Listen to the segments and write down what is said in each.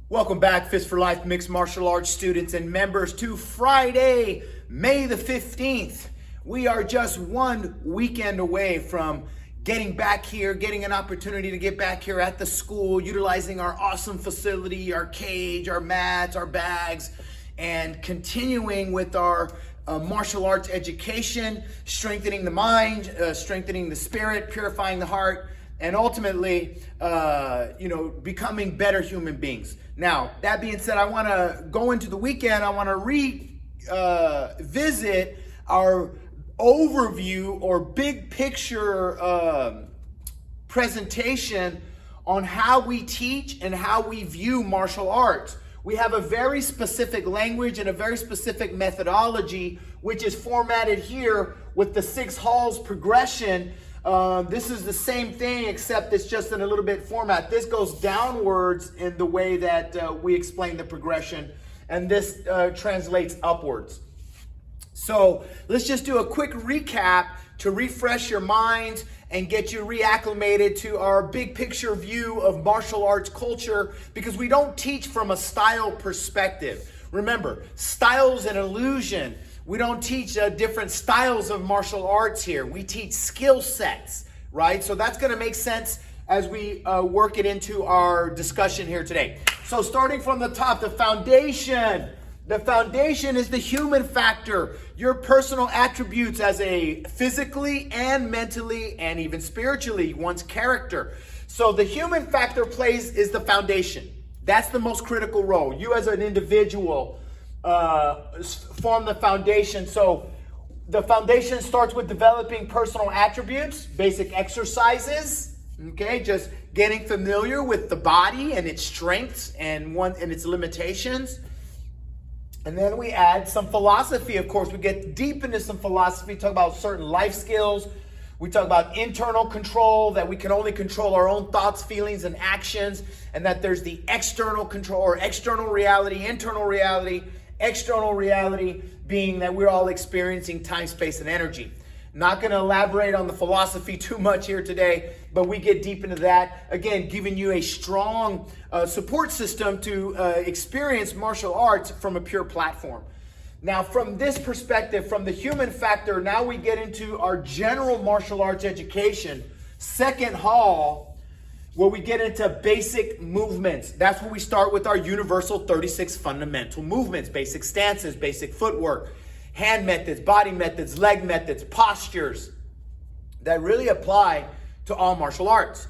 Welcome back, Fist for Life Mixed Martial Arts students and members, to Friday, May the 15th. We are just one weekend away from getting back here, getting an opportunity to get back here at the school, utilizing our awesome facility, our cage, our mats, our bags, and continuing with our martial arts education, strengthening the mind, strengthening the spirit, purifying the heart, and ultimately, becoming better human beings. Now, that being said, I want to go into the weekend. I want to revisit our overview or big picture presentation on how we teach and how we view martial arts. We have a very specific language and a very specific methodology, which is formatted here with the 6 halls progression. This is the same thing, except it's just in a little bit format. This goes downwards in the way that we explain the progression, and this translates upwards. So let's just do a quick recap to refresh your minds and get you reacclimated to our big picture view of martial arts culture, because we don't teach from a style perspective. Remember, style's an illusion. We don't teach different styles of martial arts here. We teach skill sets, right? So that's going to make sense as we work it into our discussion here today. So starting from the top, the foundation. The foundation is the human factor, your personal attributes as a physically and mentally and even spiritually, one's character. So the human factor is the foundation. That's the most critical role. You as an individual form the foundation. So the foundation starts with developing personal attributes, basic exercises, okay, just getting familiar with the body and its strengths and its limitations. And then we add some philosophy. Of course, we get deep into some philosophy, talk about certain life skills. We talk about internal control, that we can only control our own thoughts, feelings, and actions, and that there's the external control or external reality, internal reality. External reality being that we're all experiencing time, space, and energy. Not going to elaborate on the philosophy too much here today, but we get deep into that. Again, giving you a strong support system to experience martial arts from a pure platform. Now, from this perspective, from the human factor, now we get into our general martial arts education, second hall, where we get into basic movements. That's where we start with our universal 36 fundamental movements, basic stances, basic footwork, hand methods, body methods, leg methods, postures that really apply to all martial arts.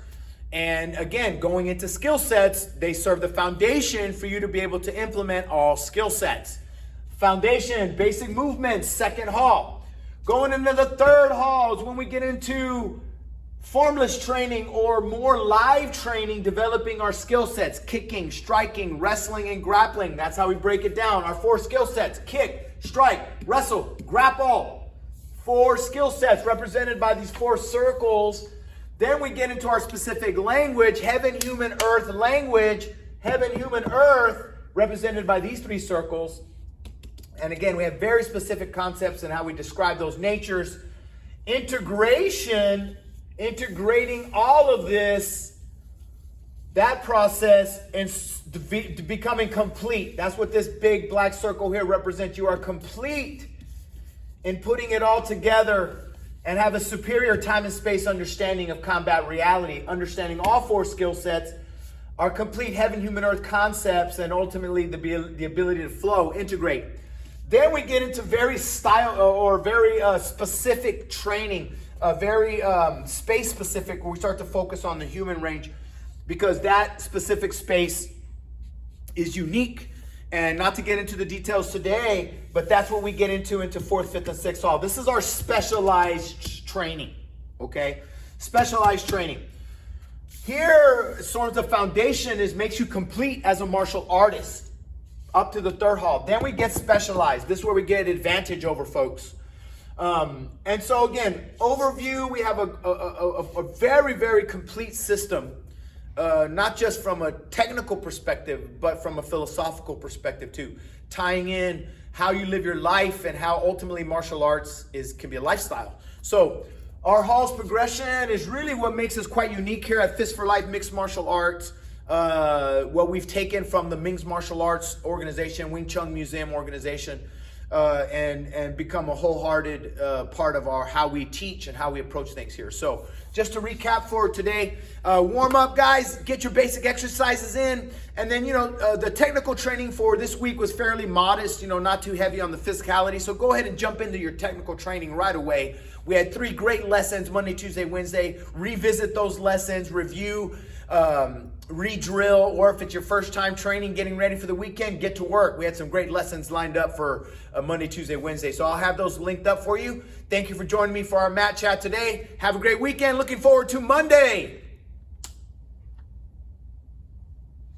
And again, going into skill sets, they serve the foundation for you to be able to implement all skill sets. Foundation, basic movements, second hall. Going into the third hall is when we get into formless training or more live training, developing our skill sets, kicking, striking, wrestling, and grappling. That's how we break it down. Our 4 skill sets: kick, strike, wrestle, grapple. 4 skill sets represented by these 4 circles. Then we get into our specific language, heaven, human, earth language. Heaven, human, earth, represented by these 3 circles. And again, we have very specific concepts in how we describe those natures. Integrating all of this, that process, and becoming complete. That's what this big black circle here represents. You are complete in putting it all together and have a superior time and space understanding of combat reality, understanding all 4 skill sets, our complete heaven, human, earth concepts, and ultimately the ability to flow, integrate. Then we get into very specific training, very space specific, where we start to focus on the human range, because that specific space is unique. And not to get into the details today, but that's what we get into 4th, 5th, and 6th hall. This is our specialized training, okay? Specialized training. Here, sort of the foundation makes you complete as a martial artist up to the 3rd hall. Then we get specialized. This is where we get advantage over folks. And so again, overview, we have a very, very complete system, not just from a technical perspective, but from a philosophical perspective too, tying in how you live your life and how ultimately martial arts can be a lifestyle. So our halls progression is really what makes us quite unique here at Fist for Life Mixed Martial Arts. what we've taken from the Ming's Martial Arts organization, Wing Chun Museum organization, and become a wholehearted part of our how we teach and how we approach things here. So just to recap for today, warm up, guys, get your basic exercises in, and then the technical training for this week was fairly modest, not too heavy on the physicality. So go ahead and jump into your technical training right away. We had 3 great lessons Monday, Tuesday, Wednesday. Revisit those lessons, review, re-drill, or if it's your first time training, getting ready for the weekend, get to work. We had some great lessons lined up for Monday, Tuesday, Wednesday. So I'll have those linked up for you. Thank you for joining me for our mat chat today. Have a great weekend. Looking forward to Monday.